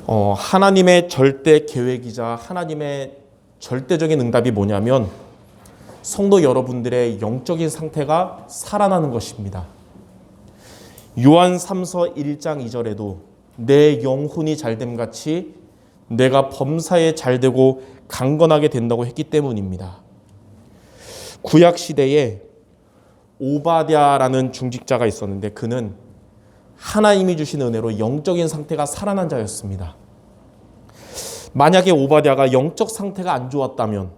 하나님의 절대 계획이자 하나님의 절대적인 응답이 뭐냐면 성도 여러분들의 영적인 상태가 살아나는 것입니다. 요한 3서 1장 2절에도 내 영혼이 잘됨 같이 내가 범사에 잘되고 강건하게 된다고 했기 때문입니다. 구약 시대에 오바댜라는 중직자가 있었는데 그는 하나님이 주신 은혜로 영적인 상태가 살아난 자였습니다. 만약에 오바댜가 영적 상태가 안 좋았다면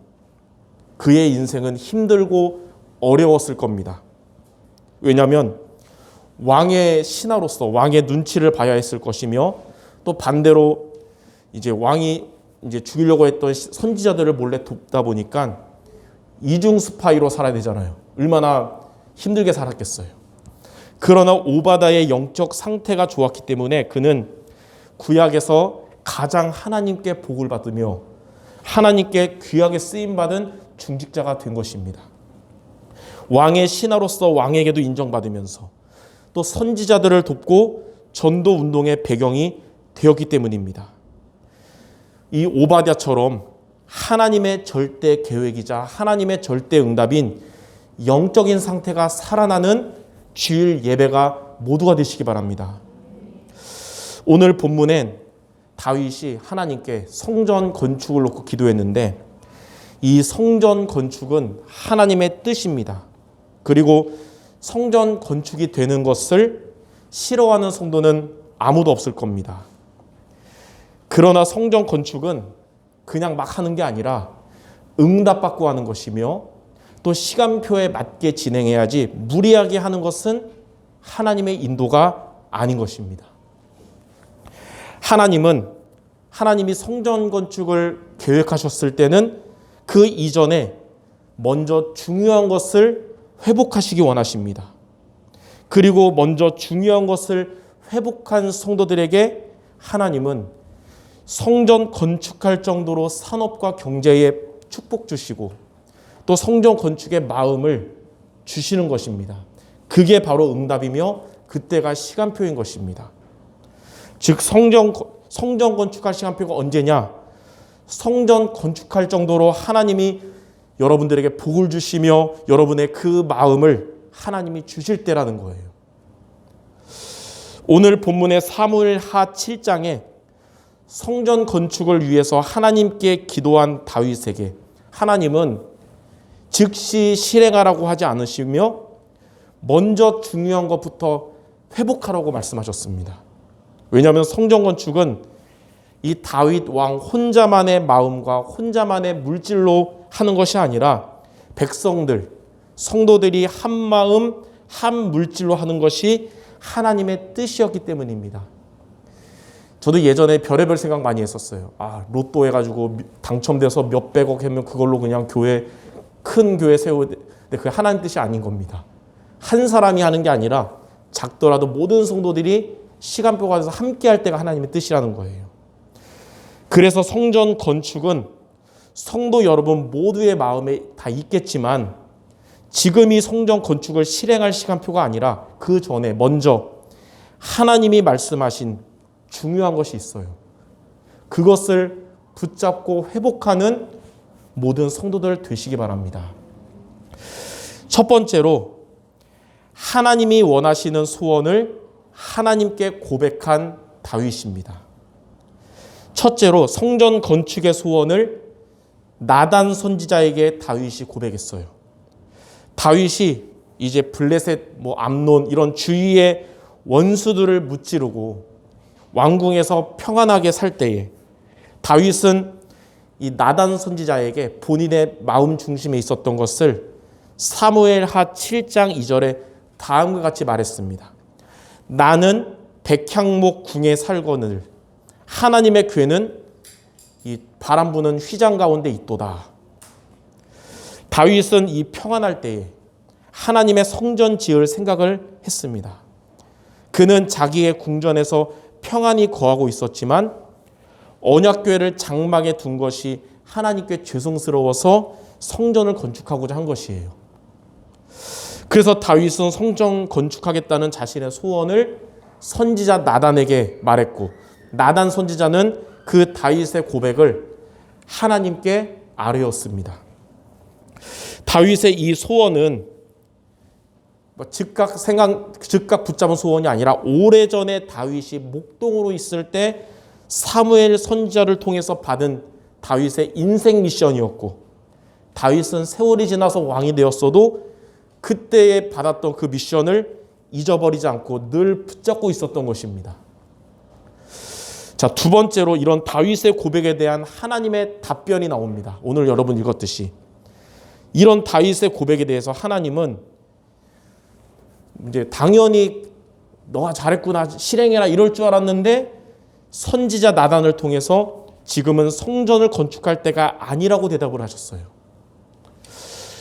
그의 인생은 힘들고 어려웠을 겁니다. 왜냐하면 왕의 신하로서 왕의 눈치를 봐야 했을 것이며 또 반대로 이제 왕이 죽이려고 했던 선지자들을 몰래 돕다 보니까 이중 스파이로 살아야 되잖아요. 얼마나 힘들게 살았겠어요. 그러나 오바댜의 영적 상태가 좋았기 때문에 그는 구약에서 가장 하나님께 복을 받으며 하나님께 귀하게 쓰임받은 중직자가 된 것입니다. 왕의 신하로서 왕에게도 인정받으면서 또 선지자들을 돕고 전도 운동의 배경이 되었기 때문입니다. 이 오바댜처럼 하나님의 절대 계획이자 하나님의 절대 응답인 영적인 상태가 살아나는 주일 예배가 모두가 되시기 바랍니다. 오늘 본문엔 다윗이 하나님께 성전 건축을 놓고 기도했는데 이 성전 건축은 하나님의 뜻입니다. 그리고 성전 건축이 되는 것을 싫어하는 성도는 아무도 없을 겁니다. 그러나 성전 건축은 그냥 막 하는 게 아니라 응답받고 하는 것이며 또 시간표에 맞게 진행해야지 무리하게 하는 것은 하나님의 인도가 아닌 것입니다. 하나님이 성전 건축을 계획하셨을 때는 그 이전에 먼저 중요한 것을 회복하시기 원하십니다. 그리고 먼저 중요한 것을 회복한 성도들에게 하나님은 성전 건축할 정도로 산업과 경제에 축복 주시고 또 성전 건축의 마음을 주시는 것입니다. 그게 바로 응답이며 그때가 시간표인 것입니다. 즉 성전 건축할 시간표가 언제냐? 성전 건축할 정도로 하나님이 여러분들에게 복을 주시며 여러분의 그 마음을 하나님이 주실 때라는 거예요. 오늘 본문의 사무엘하 7장에 성전 건축을 위해서 하나님께 기도한 다윗에게 하나님은 즉시 실행하라고 하지 않으시며 먼저 중요한 것부터 회복하라고 말씀하셨습니다. 왜냐하면 성전 건축은 이 다윗 왕 혼자만의 마음과 혼자만의 물질로 하는 것이 아니라 백성들, 성도들이 한 마음, 한 물질로 하는 것이 하나님의 뜻이었기 때문입니다. 저도 예전에 별의별 생각 많이 했었어요. 로또 해가지고 당첨돼서 몇백억 하면 그걸로 그냥 큰 교회 세우는데 그게 하나님 뜻이 아닌 겁니다. 한 사람이 하는 게 아니라 작더라도 모든 성도들이 시간표가 돼서 함께 할 때가 하나님의 뜻이라는 거예요. 그래서 성전 건축은 성도 여러분 모두의 마음에 다 있겠지만 지금이 성전 건축을 실행할 시간표가 아니라 그 전에 먼저 하나님이 말씀하신 중요한 것이 있어요. 그것을 붙잡고 회복하는 모든 성도들 되시기 바랍니다. 첫 번째로 하나님이 원하시는 소원을 하나님께 고백한 다윗입니다. 첫째로 성전 건축의 소원을 나단 선지자에게 다윗이 고백했어요. 다윗이 이제 블레셋, 암논 이런 주위의 원수들을 무찌르고 왕궁에서 평안하게 살 때에 다윗은 이 나단 선지자에게 본인의 마음 중심에 있었던 것을 사무엘하 7장 2절에 다음과 같이 말했습니다. 나는 백향목 궁에 살거늘 하나님의 궤는 이 바람 부는 휘장 가운데 있도다. 다윗은 이 평안할 때에 하나님의 성전 지을 생각을 했습니다. 그는 자기의 궁전에서 평안히 거하고 있었지만 언약궤를 장막에 둔 것이 하나님께 죄송스러워서 성전을 건축하고자 한 것이에요. 그래서 다윗은 성전 건축하겠다는 자신의 소원을 선지자 나단에게 말했고 나단 선지자는 그 다윗의 고백을 하나님께 아뢰었습니다. 다윗의 이 소원은 즉각 붙잡은 소원이 아니라 오래전에 다윗이 목동으로 있을 때 사무엘 선지자를 통해서 받은 다윗의 인생 미션이었고, 다윗은 세월이 지나서 왕이 되었어도 그때에 받았던 그 미션을 잊어버리지 않고 늘 붙잡고 있었던 것입니다. 자, 두 번째로 이런 다윗의 고백에 대한 하나님의 답변이 나옵니다. 오늘 여러분 읽었듯이 이런 다윗의 고백에 대해서 하나님은 이제 당연히 너가 잘했구나, 실행해라 이럴 줄 알았는데 선지자 나단을 통해서 지금은 성전을 건축할 때가 아니라고 대답을 하셨어요.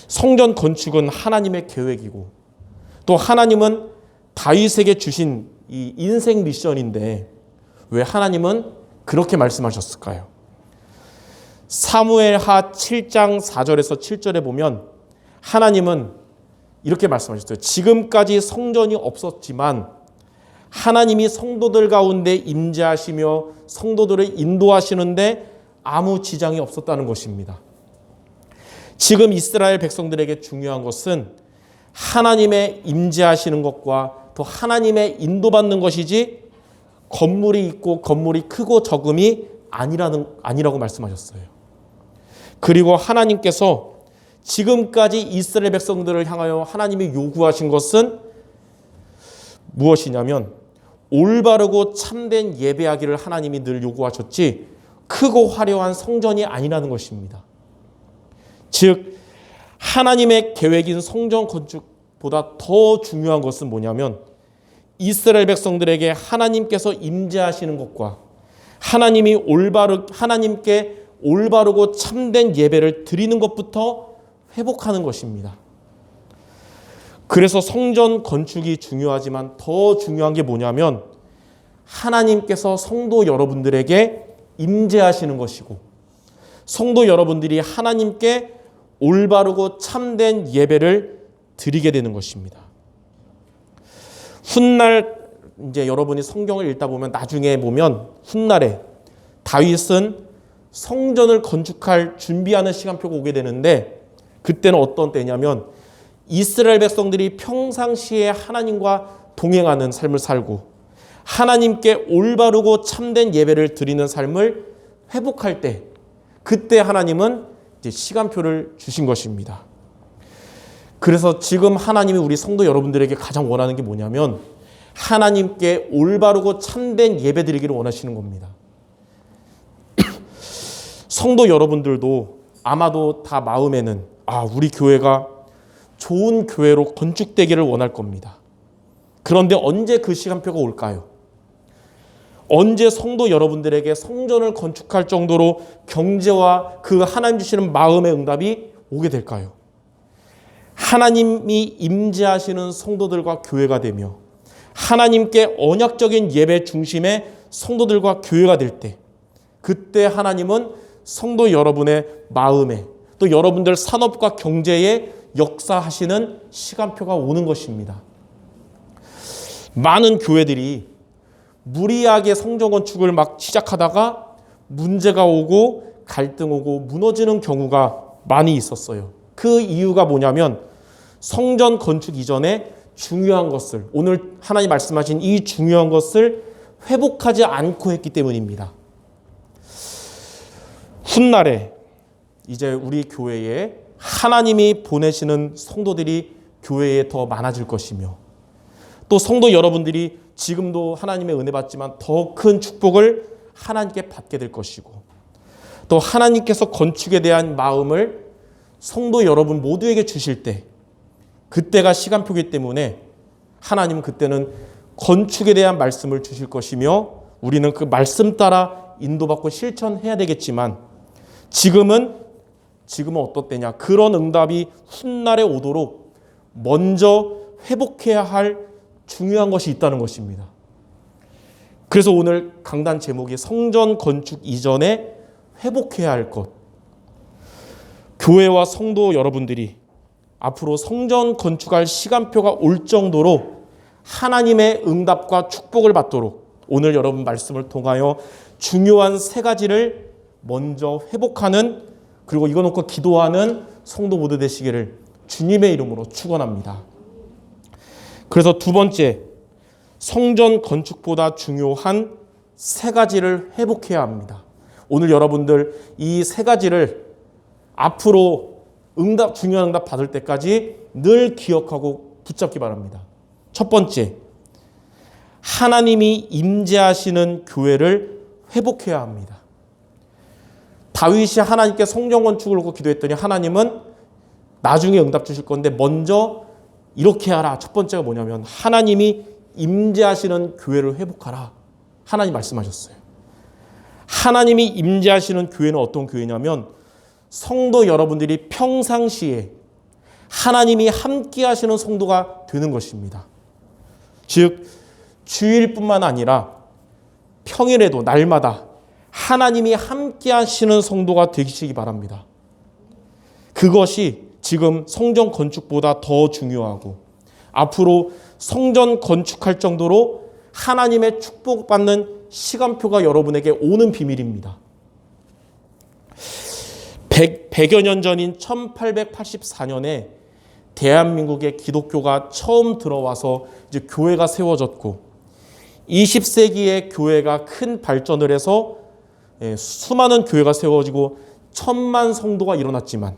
성전 건축은 하나님의 계획이고 또 하나님은 다윗에게 주신 이 인생 미션인데 왜 하나님은 그렇게 말씀하셨을까요? 사무엘하 7장 4절에서 7절에 보면 하나님은 이렇게 말씀하셨어요. 지금까지 성전이 없었지만 하나님이 성도들 가운데 임재하시며 성도들을 인도하시는데 아무 지장이 없었다는 것입니다. 지금 이스라엘 백성들에게 중요한 것은 하나님의 임재하시는 것과 또 하나님의 인도받는 것이지 건물이 있고 건물이 크고 적음이 아니라고 말씀하셨어요. 그리고 하나님께서 지금까지 이스라엘 백성들을 향하여 하나님이 요구하신 것은 무엇이냐면 올바르고 참된 예배하기를 하나님이 늘 요구하셨지 크고 화려한 성전이 아니라는 것입니다. 즉 하나님의 계획인 성전 건축보다 더 중요한 것은 뭐냐면 이스라엘 백성들에게 하나님께서 임재하시는 것과 하나님께 올바르고 참된 예배를 드리는 것부터 회복하는 것입니다. 그래서 성전 건축이 중요하지만 더 중요한 게 뭐냐면 하나님께서 성도 여러분들에게 임재하시는 것이고 성도 여러분들이 하나님께 올바르고 참된 예배를 드리게 되는 것입니다. 훗날 이제 여러분이 성경을 읽다 보면 나중에 보면 훗날에 다윗은 성전을 건축할 준비하는 시간표가 오게 되는데 그때는 어떤 때냐면 이스라엘 백성들이 평상시에 하나님과 동행하는 삶을 살고 하나님께 올바르고 참된 예배를 드리는 삶을 회복할 때 그때 하나님은 이제 시간표를 주신 것입니다. 그래서 지금 하나님이 우리 성도 여러분들에게 가장 원하는 게 뭐냐면 하나님께 올바르고 참된 예배 드리기를 원하시는 겁니다. 성도 여러분들도 아마도 다 마음에는 우리 교회가 좋은 교회로 건축되기를 원할 겁니다. 그런데 언제 그 시간표가 올까요? 언제 성도 여러분들에게 성전을 건축할 정도로 경제와 그 하나님 주시는 마음의 응답이 오게 될까요? 하나님이 임재하시는 성도들과 교회가 되며 하나님께 언약적인 예배 중심의 성도들과 교회가 될 때 그때 하나님은 성도 여러분의 마음에 또 여러분들 산업과 경제에 역사하시는 시간표가 오는 것입니다. 많은 교회들이 무리하게 성전 건축을 막 시작하다가 문제가 오고 갈등 오고 무너지는 경우가 많이 있었어요. 그 이유가 뭐냐면 성전 건축 이전에 중요한 것을 오늘 하나님 말씀하신 이 중요한 것을 회복하지 않고 했기 때문입니다. 훗날에 이제 우리 교회에 하나님이 보내시는 성도들이 교회에 더 많아질 것이며 또 성도 여러분들이 지금도 하나님의 은혜 받지만 더 큰 축복을 하나님께 받게 될 것이고 또 하나님께서 건축에 대한 마음을 성도 여러분 모두에게 주실 때 그때가 시간표이기 때문에 하나님은 그때는 건축에 대한 말씀을 주실 것이며 우리는 그 말씀 따라 인도받고 실천해야 되겠지만 지금은 어떤 때냐? 그런 응답이 훗날에 오도록 먼저 회복해야 할 중요한 것이 있다는 것입니다. 그래서 오늘 강단 제목이 성전 건축 이전에 회복해야 할 것. 교회와 성도 여러분들이 앞으로 성전 건축할 시간표가 올 정도로 하나님의 응답과 축복을 받도록 오늘 여러분 말씀을 통하여 중요한 세 가지를 먼저 회복하는, 그리고 이거 놓고 기도하는 성도 모두 되시기를 주님의 이름으로 축원합니다. 그래서 두 번째, 성전 건축보다 중요한 세 가지를 회복해야 합니다. 오늘 여러분들 이 세 가지를 앞으로 중요한 응답 받을 때까지 늘 기억하고 붙잡기 바랍니다. 첫 번째, 하나님이 임재하시는 교회를 회복해야 합니다. 다윗이 하나님께 성전 건축을 놓고 기도했더니 하나님은 나중에 응답 주실 건데 먼저 이렇게 하라. 첫 번째가 뭐냐면 하나님이 임재하시는 교회를 회복하라. 하나님 말씀하셨어요. 하나님이 임재하시는 교회는 어떤 교회냐면 성도 여러분들이 평상시에 하나님이 함께 하시는 성도가 되는 것입니다. 즉 주일뿐만 아니라 평일에도 날마다 하나님이 함께 하시는 성도가 되시기 바랍니다. 그것이 지금 성전 건축보다 더 중요하고 앞으로 성전 건축할 정도로 하나님의 축복받는 시간표가 여러분에게 오는 비밀입니다. 100여 년 전인 1884년에 대한민국에 기독교가 처음 들어와서 이제 교회가 세워졌고 20세기에 교회가 큰 발전을 해서 수많은 교회가 세워지고 1000만 성도가 일어났지만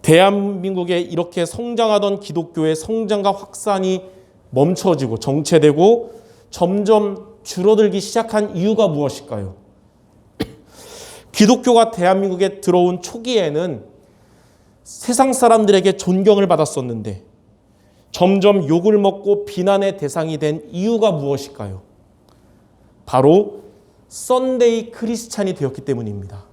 대한민국에 이렇게 성장하던 기독교의 성장과 확산이 멈춰지고 정체되고 점점 줄어들기 시작한 이유가 무엇일까요? 기독교가 대한민국에 들어온 초기에는 세상 사람들에게 존경을 받았었는데 점점 욕을 먹고 비난의 대상이 된 이유가 무엇일까요? 바로 썬데이 크리스찬이 되었기 때문입니다.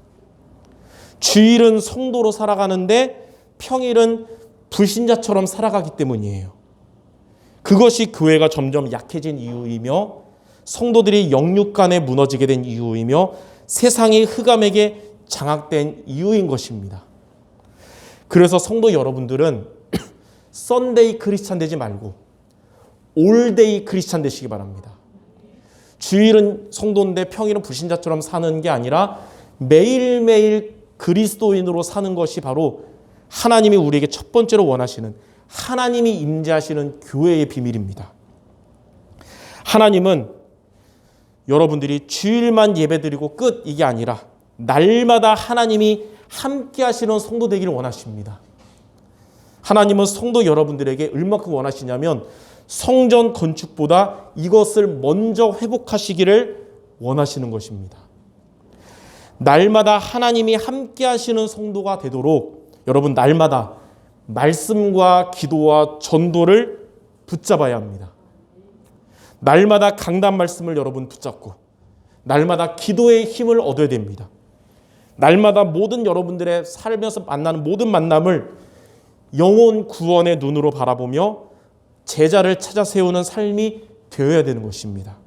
주일은 성도로 살아가는데 평일은 불신자처럼 살아가기 때문이에요. 그것이 교회가 점점 약해진 이유이며 성도들이 영육간에 무너지게 된 이유이며 세상의 흑암에게 장악된 이유인 것입니다. 그래서 성도 여러분들은 썬데이 크리스찬 되지 말고 올데이 크리스찬 되시기 바랍니다. 주일은 성도인데 평일은 불신자처럼 사는 게 아니라 매일매일 그리스도인으로 사는 것이 바로 하나님이 우리에게 첫 번째로 원하시는 하나님이 임재하시는 교회의 비밀입니다. 하나님은 여러분들이 주일만 예배드리고 끝 이게 아니라 날마다 하나님이 함께 하시는 성도 되기를 원하십니다. 하나님은 성도 여러분들에게 얼마큼 원하시냐면 성전 건축보다 이것을 먼저 회복하시기를 원하시는 것입니다. 날마다 하나님이 함께 하시는 성도가 되도록 여러분 날마다 말씀과 기도와 전도를 붙잡아야 합니다. 날마다 강단 말씀을 여러분 붙잡고 날마다 기도의 힘을 얻어야 됩니다. 날마다 모든 여러분들의 살면서 만나는 모든 만남을 영혼 구원의 눈으로 바라보며 제자를 찾아 세우는 삶이 되어야 되는 것입니다.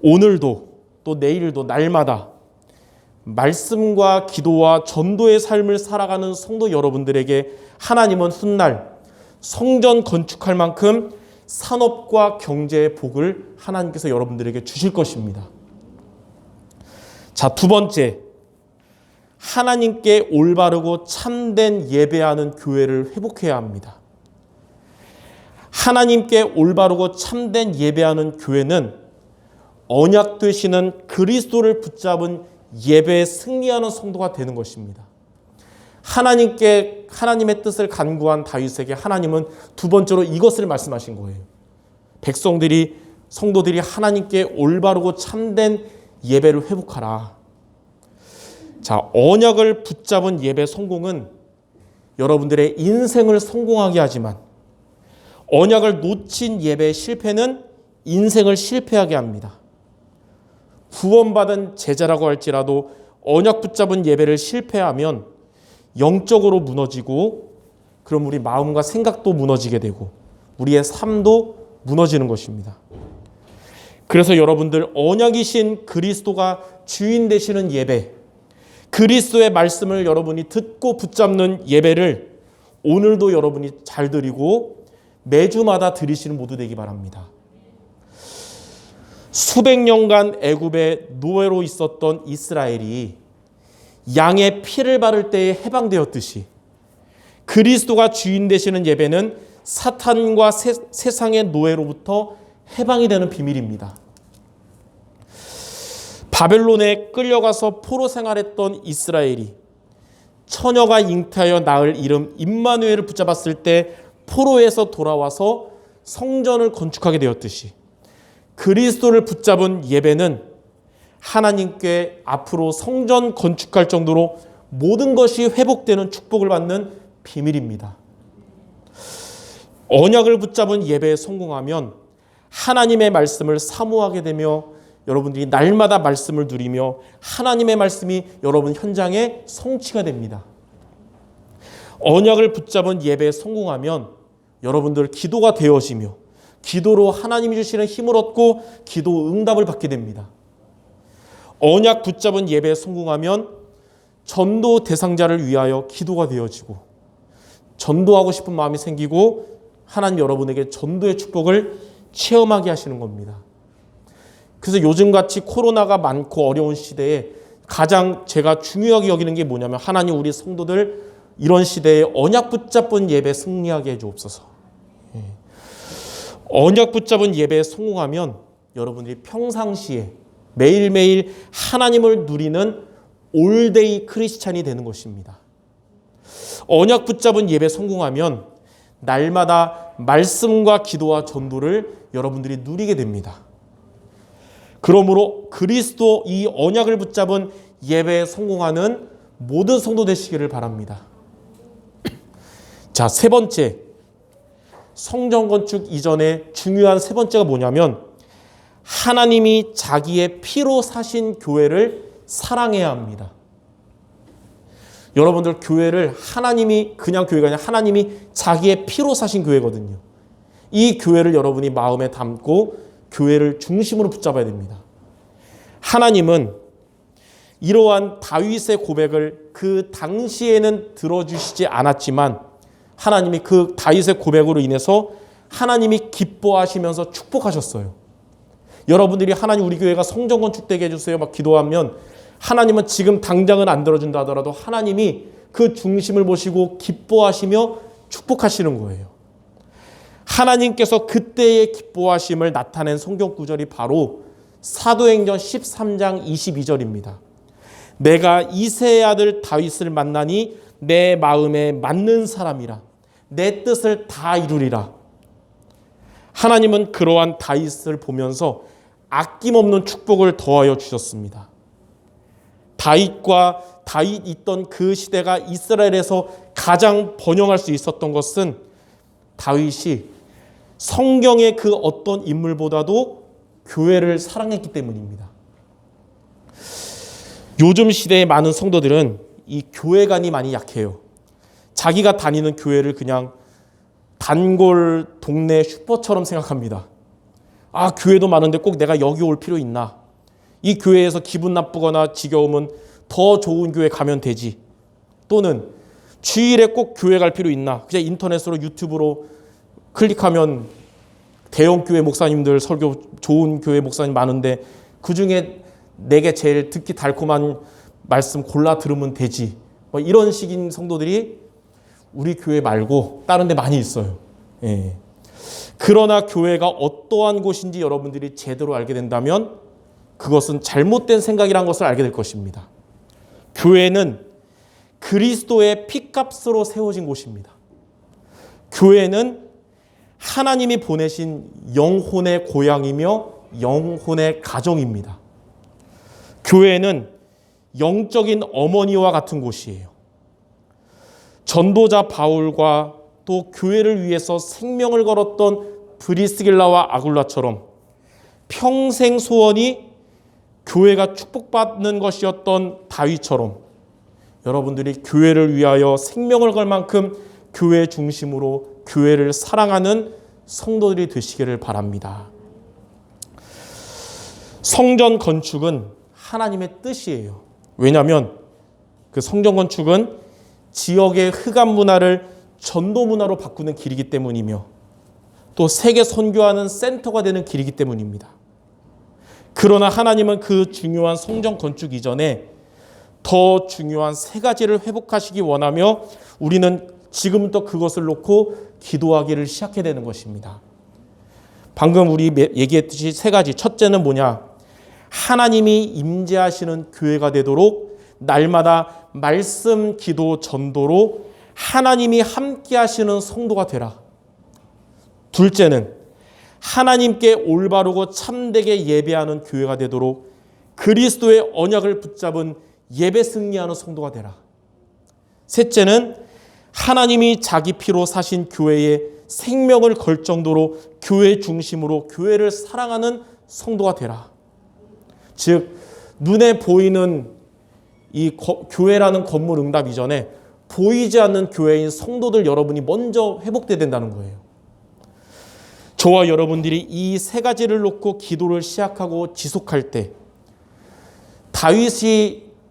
오늘도 또 내일도 날마다 말씀과 기도와 전도의 삶을 살아가는 성도 여러분들에게 하나님은 훗날 성전 건축할 만큼 산업과 경제의 복을 하나님께서 여러분들에게 주실 것입니다. 자, 두 번째, 하나님께 올바르고 참된 예배하는 교회를 회복해야 합니다. 하나님께 올바르고 참된 예배하는 교회는 언약 되시는 그리스도를 붙잡은 예배에 승리하는 성도가 되는 것입니다. 하나님의 뜻을 간구한 다윗에게 하나님은 두 번째로 이것을 말씀하신 거예요. 성도들이 하나님께 올바르고 참된 예배를 회복하라. 자, 언약을 붙잡은 예배 성공은 여러분들의 인생을 성공하게 하지만 언약을 놓친 예배의 실패는 인생을 실패하게 합니다. 구원받은 제자라고 할지라도 언약 붙잡은 예배를 실패하면 영적으로 무너지고 그럼 우리 마음과 생각도 무너지게 되고 우리의 삶도 무너지는 것입니다. 그래서 여러분들 언약이신 그리스도가 주인 되시는 예배, 그리스도의 말씀을 여러분이 듣고 붙잡는 예배를 오늘도 여러분이 잘 드리고 매주마다 드리시는 모두 되기 바랍니다. 수백 년간 애굽의 노예로 있었던 이스라엘이 양의 피를 바를 때에 해방되었듯이 그리스도가 주인 되시는 예배는 사탄과 세상의 노예로부터 해방이 되는 비밀입니다. 바벨론에 끌려가서 포로 생활했던 이스라엘이 처녀가 잉태하여 낳을 이름 임마누엘을 붙잡았을 때 포로에서 돌아와서 성전을 건축하게 되었듯이 그리스도를 붙잡은 예배는 하나님께 앞으로 성전 건축할 정도로 모든 것이 회복되는 축복을 받는 비밀입니다. 언약을 붙잡은 예배에 성공하면 하나님의 말씀을 사모하게 되며 여러분들이 날마다 말씀을 누리며 하나님의 말씀이 여러분 현장에 성취가 됩니다. 언약을 붙잡은 예배에 성공하면 여러분들 기도가 되어지며 기도로 하나님이 주시는 힘을 얻고 기도 응답을 받게 됩니다. 언약 붙잡은 예배에 성공하면 전도 대상자를 위하여 기도가 되어지고 전도하고 싶은 마음이 생기고 하나님 여러분에게 전도의 축복을 체험하게 하시는 겁니다. 그래서 요즘같이 코로나가 많고 어려운 시대에 가장 제가 중요하게 여기는 게 뭐냐면 하나님 우리 성도들 이런 시대에 언약 붙잡은 예배 승리하게 해주옵소서. 언약 붙잡은 예배에 성공하면 여러분들이 평상시에 매일매일 하나님을 누리는 올데이 크리스찬이 되는 것입니다. 언약 붙잡은 예배에 성공하면 날마다 말씀과 기도와 전도를 여러분들이 누리게 됩니다. 그러므로 그리스도 이 언약을 붙잡은 예배에 성공하는 모든 성도 되시기를 바랍니다. 자, 세 번째, 성전 건축 이전에 중요한 세 번째가 뭐냐면 하나님이 자기의 피로 사신 교회를 사랑해야 합니다. 여러분들 교회를 하나님이 그냥 교회가 아니라 하나님이 자기의 피로 사신 교회거든요. 이 교회를 여러분이 마음에 담고 교회를 중심으로 붙잡아야 됩니다. 하나님은 이러한 다윗의 고백을 그 당시에는 들어주시지 않았지만 하나님이 그 다윗의 고백으로 인해서 하나님이 기뻐하시면서 축복하셨어요. 여러분들이 하나님 우리 교회가 성전 건축되게 해주세요 막 기도하면 하나님은 지금 당장은 안 들어준다 하더라도 하나님이 그 중심을 보시고 기뻐하시며 축복하시는 거예요. 하나님께서 그때의 기뻐하심을 나타낸 성경 구절이 바로 사도행전 13장 22절입니다. 내가 이새의 아들 다윗을 만나니 내 마음에 맞는 사람이라 내 뜻을 다 이루리라. 하나님은 그러한 다윗을 보면서 아낌없는 축복을 더하여 주셨습니다. 다윗 있던 그 시대가 이스라엘에서 가장 번영할 수 있었던 것은 다윗이 성경의 그 어떤 인물보다도 교회를 사랑했기 때문입니다. 요즘 시대의 많은 성도들은 이 교회관이 많이 약해요. 자기가 다니는 교회를 그냥 단골 동네 슈퍼처럼 생각합니다. 아, 교회도 많은데 꼭 내가 여기 올 필요 있나? 이 교회에서 기분 나쁘거나 지겨우면 더 좋은 교회 가면 되지. 또는 주일에 꼭 교회 갈 필요 있나? 그냥 인터넷으로 유튜브로 클릭하면 대형 교회 목사님들 설교 좋은 교회 목사님 많은데 그중에 내게 제일 듣기 달콤한 말씀 골라 들으면 되지. 뭐 이런 식인 성도들이 우리 교회 말고 다른 데 많이 있어요. 예. 그러나 교회가 어떠한 곳인지 여러분들이 제대로 알게 된다면 그것은 잘못된 생각이란 것을 알게 될 것입니다. 교회는 그리스도의 피값으로 세워진 곳입니다. 교회는 하나님이 보내신 영혼의 고향이며 영혼의 가정입니다. 교회는 영적인 어머니와 같은 곳이에요. 전도자 바울과 또 교회를 위해서 생명을 걸었던 브리스길라와 아굴라처럼 평생 소원이 교회가 축복받는 것이었던 다윗처럼 여러분들이 교회를 위하여 생명을 걸 만큼 교회 중심으로 교회를 사랑하는 성도들이 되시기를 바랍니다. 성전 건축은 하나님의 뜻이에요. 왜냐하면 그 성전 건축은 지역의 흑암 문화를 전도 문화로 바꾸는 길이기 때문이며 또 세계 선교하는 센터가 되는 길이기 때문입니다. 그러나 하나님은 그 중요한 성전 건축 이전에 더 중요한 세 가지를 회복하시기 원하며 우리는 지금부터 그것을 놓고 기도하기를 시작해야 되는 것입니다. 방금 우리 얘기했듯이 세 가지. 첫째는 뭐냐? 하나님이 임재하시는 교회가 되도록 날마다 말씀, 기도, 전도로 하나님이 함께 하시는 성도가 되라. 둘째는 하나님께 올바르고 참되게 예배하는 교회가 되도록 그리스도의 언약을 붙잡은 예배 승리하는 성도가 되라. 셋째는 하나님이 자기 피로 사신 교회에 생명을 걸 정도로 교회 중심으로 교회를 사랑하는 성도가 되라. 즉 눈에 보이는 이 교회라는 건물 응답 이전에 보이지 않는 교회인 성도들 여러분이 먼저 회복돼야 된다는 거예요. 저와 여러분들이 이 세 가지를 놓고 기도를 시작하고 지속할 때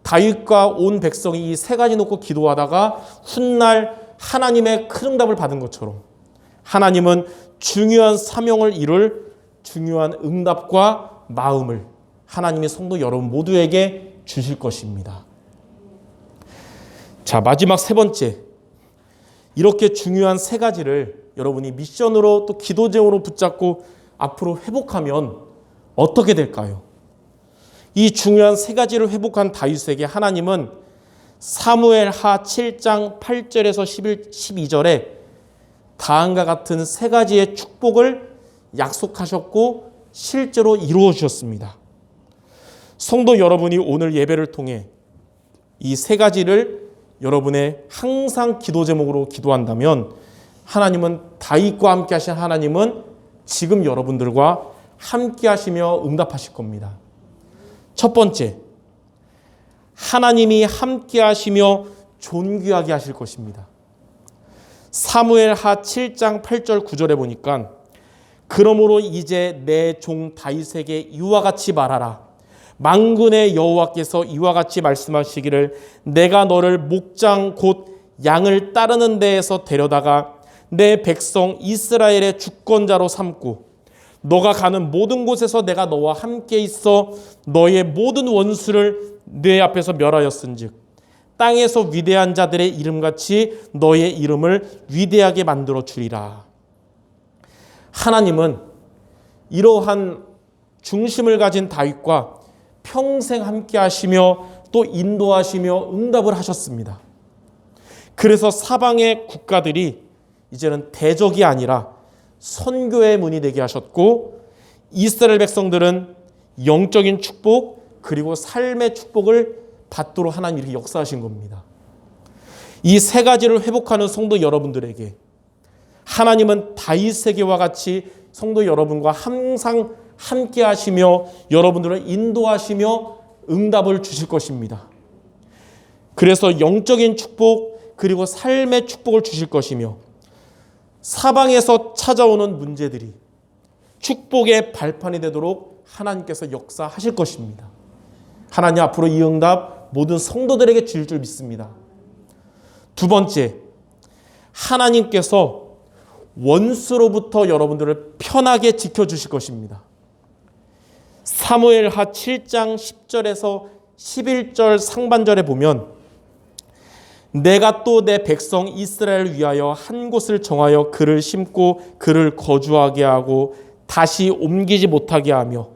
다윗과 온 백성이 이 세 가지 놓고 기도하다가 훗날 하나님의 큰 응답을 받은 것처럼 하나님은 중요한 사명을 이룰 중요한 응답과 마음을 하나님의 성도 여러분 모두에게 주실 것입니다. 자, 마지막 세 번째. 이렇게 중요한 세 가지를 여러분이 미션으로 또 기도 제목으로 붙잡고 앞으로 회복하면 어떻게 될까요? 이 중요한 세 가지를 회복한 다윗에게 하나님은 사무엘하 7장 8절에서 12절에 다음과 같은 세 가지의 축복을 약속하셨고 실제로 이루어 주셨습니다. 성도 여러분이 오늘 예배를 통해 이 세 가지를 여러분의 항상 기도 제목으로 기도한다면 하나님은 다윗과 함께 하신 하나님은 지금 여러분들과 함께 하시며 응답하실 겁니다. 첫 번째, 하나님이 함께 하시며 존귀하게 하실 것입니다. 사무엘하 7장 8절 9절에 보니까 그러므로 이제 내 종 다윗에게 이와 같이 말하라. 만군의 여호와께서 이와 같이 말씀하시기를 내가 너를 목장 곧 양을 따르는 데에서 데려다가 내 백성 이스라엘의 주권자로 삼고 너가 가는 모든 곳에서 내가 너와 함께 있어 너의 모든 원수를 내 앞에서 멸하였은즉 땅에서 위대한 자들의 이름같이 너의 이름을 위대하게 만들어 주리라. 하나님은 이러한 중심을 가진 다윗과 평생 함께 하시며 또 인도하시며 응답을 하셨습니다. 그래서 사방의 국가들이 이제는 대적이 아니라 선교의 문이 되게 하셨고 이스라엘 백성들은 영적인 축복 그리고 삶의 축복을 받도록 하나님이 이렇게 역사하신 겁니다. 이 세 가지를 회복하는 성도 여러분들에게 하나님은 다윗에게와 같이 성도 여러분과 항상 함께 하시며 여러분들을 인도하시며 응답을 주실 것입니다. 그래서 영적인 축복 그리고 삶의 축복을 주실 것이며 사방에서 찾아오는 문제들이 축복의 발판이 되도록 하나님께서 역사하실 것입니다. 하나님 앞으로 이 응답 모든 성도들에게 주실 줄 믿습니다. 두 번째, 하나님께서 원수로부터 여러분들을 편하게 지켜주실 것입니다. 사무엘하 7장 10절에서 11절 상반절에 보면 내가 또 내 백성 이스라엘을 위하여 한 곳을 정하여 그를 심고 그를 거주하게 하고 다시 옮기지 못하게 하며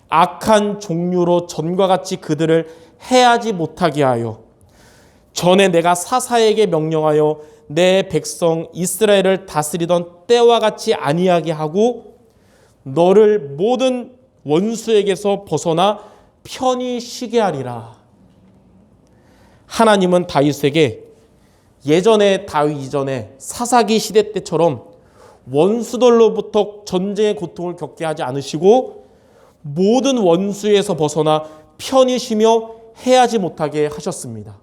악한 종류로 전과 같이 그들을 해하지 못하게 하여 전에 내가 사사에게 명령하여 내 백성 이스라엘을 다스리던 때와 같이 아니하게 하고 너를 모든 원수에게서 벗어나 편히 쉬게 하리라. 하나님은 다윗에게 예전에 다윗 이전에 사사기 시대 때처럼 원수들로부터 전쟁의 고통을 겪게 하지 않으시고 모든 원수에서 벗어나 편히 쉬며 해하지 못하게 하셨습니다.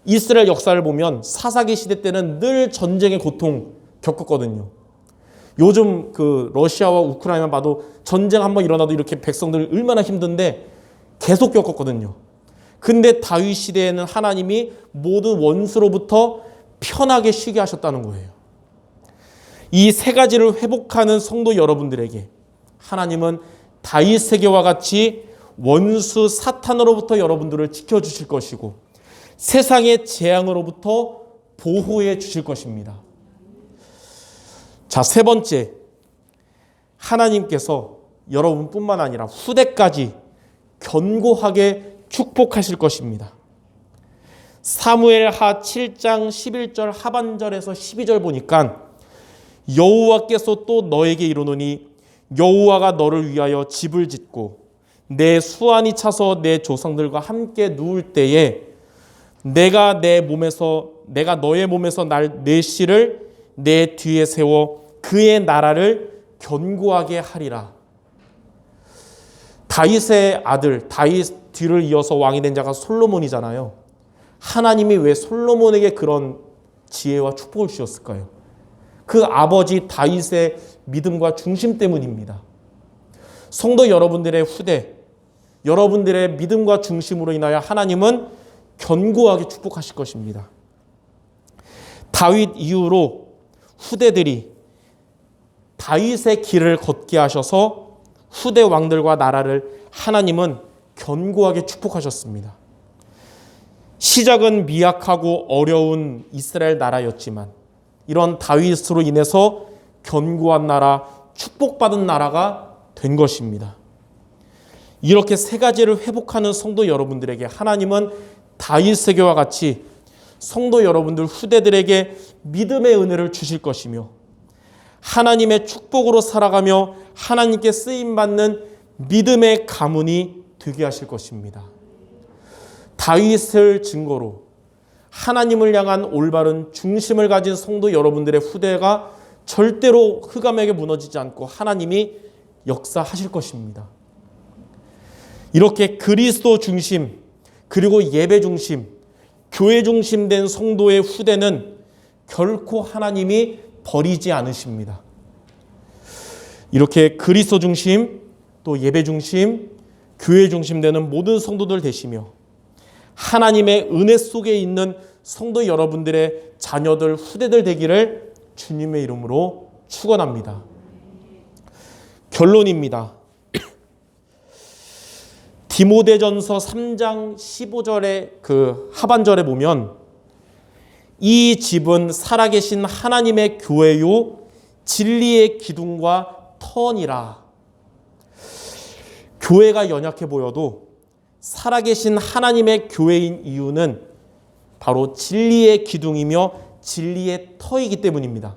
이스라엘 역사를 보면 사사기 시대 때는 늘 전쟁의 고통 겪었거든요. 요즘 그 러시아와 우크라이나 봐도 전쟁 한번 일어나도 이렇게 백성들 얼마나 힘든데 계속 겪었거든요. 근데 다윗 시대에는 하나님이 모든 원수로부터 편하게 쉬게 하셨다는 거예요. 이 세 가지를 회복하는 성도 여러분들에게 하나님은 다윗 세계와 같이 원수 사탄으로부터 여러분들을 지켜주실 것이고 세상의 재앙으로부터 보호해 주실 것입니다. 자, 세 번째, 하나님께서 여러분뿐만 아니라 후대까지 견고하게 축복하실 것입니다. 사무엘하 7장 11절 하반절에서 12절 보니까 여호와께서 또 너에게 이르노니 여호와가 너를 위하여 집을 짓고 내 수완이 차서 내 조상들과 함께 누울 때에 내가 너의 몸에서 내 씨를 내 뒤에 세워 그의 나라를 견고하게 하리라. 다윗의 아들, 다윗 뒤를 이어서 왕이 된 자가 솔로몬이잖아요. 하나님이 왜 솔로몬에게 그런 지혜와 축복을 주셨을까요? 그 아버지 다윗의 믿음과 중심 때문입니다. 성도 여러분들의 후대, 여러분들의 믿음과 중심으로 인하여 하나님은 견고하게 축복하실 것입니다. 다윗 이후로 후대들이 다윗의 길을 걷게 하셔서 후대 왕들과 나라를 하나님은 견고하게 축복하셨습니다. 시작은 미약하고 어려운 이스라엘 나라였지만 이런 다윗으로 인해서 견고한 나라, 축복받은 나라가 된 것입니다. 이렇게 세 가지를 회복하는 성도 여러분들에게 하나님은 다윗 세계와 같이 성도 여러분들 후대들에게 믿음의 은혜를 주실 것이며 하나님의 축복으로 살아가며 하나님께 쓰임받는 믿음의 가문이 되게 하실 것입니다. 다윗을 증거로 하나님을 향한 올바른 중심을 가진 성도 여러분들의 후대가 절대로 흑암에게 무너지지 않고 하나님이 역사하실 것입니다. 이렇게 그리스도 중심 그리고 예배 중심, 교회 중심 된 성도의 후대는 결코 하나님이 버리지 않으십니다. 이렇게 그리스도 중심, 또 예배 중심, 교회 중심 되는 모든 성도들 되시며 하나님의 은혜 속에 있는 성도 여러분들의 자녀들, 후대들 되기를 주님의 이름으로 축원합니다. 결론입니다. 디모데전서 3장 15절의 그 하반절에 보면 이 집은 살아계신 하나님의 교회요 진리의 기둥과 터니라. 교회가 연약해 보여도 살아계신 하나님의 교회인 이유는 바로 진리의 기둥이며 진리의 터이기 때문입니다.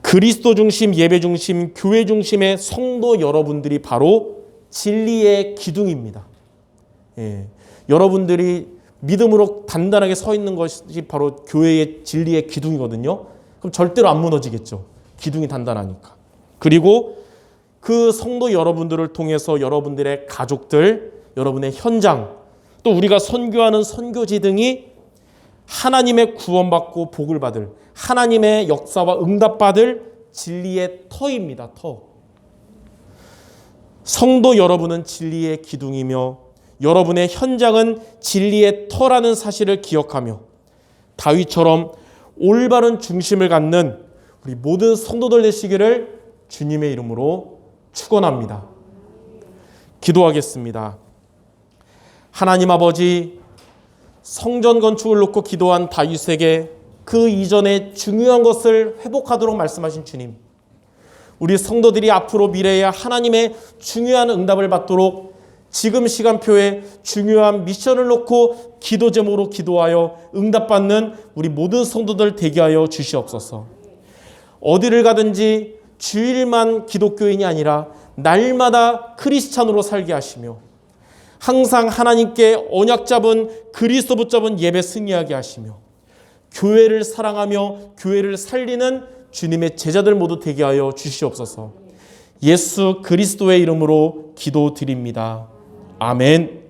그리스도 중심, 예배 중심, 교회 중심의 성도 여러분들이 바로 진리의 기둥입니다. 여러분들이 믿음으로 단단하게 서 있는 것이 바로 교회의 진리의 기둥이거든요. 그럼 절대로 안 무너지겠죠. 기둥이 단단하니까. 그리고 그 성도 여러분들을 통해서 여러분들의 가족들, 여러분의 현장, 또 우리가 선교하는 선교지 등이 하나님의 구원받고 복을 받을 하나님의 역사와 응답받을 진리의 터입니다. 터. 성도 여러분은 진리의 기둥이며 여러분의 현장은 진리의 터라는 사실을 기억하며 다윗처럼 올바른 중심을 갖는 우리 모든 성도들 되시기를 주님의 이름으로 축원합니다. 기도하겠습니다. 하나님 아버지, 성전 건축을 놓고 기도한 다윗에게 그 이전에 중요한 것을 회복하도록 말씀하신 주님, 우리 성도들이 앞으로 미래에 하나님의 중요한 응답을 받도록 지금 시간표에 중요한 미션을 놓고 기도 제목으로 기도하여 응답받는 우리 모든 성도들 되게 하여 주시옵소서. 어디를 가든지 주일만 기독교인이 아니라 날마다 크리스찬으로 살게 하시며 항상 하나님께 언약 잡은 그리스도 붙잡은 예배 승리하게 하시며 교회를 사랑하며 교회를 살리는 주님의 제자들 모두 되게 하여 주시옵소서. 예수 그리스도의 이름으로 기도드립니다. 아멘.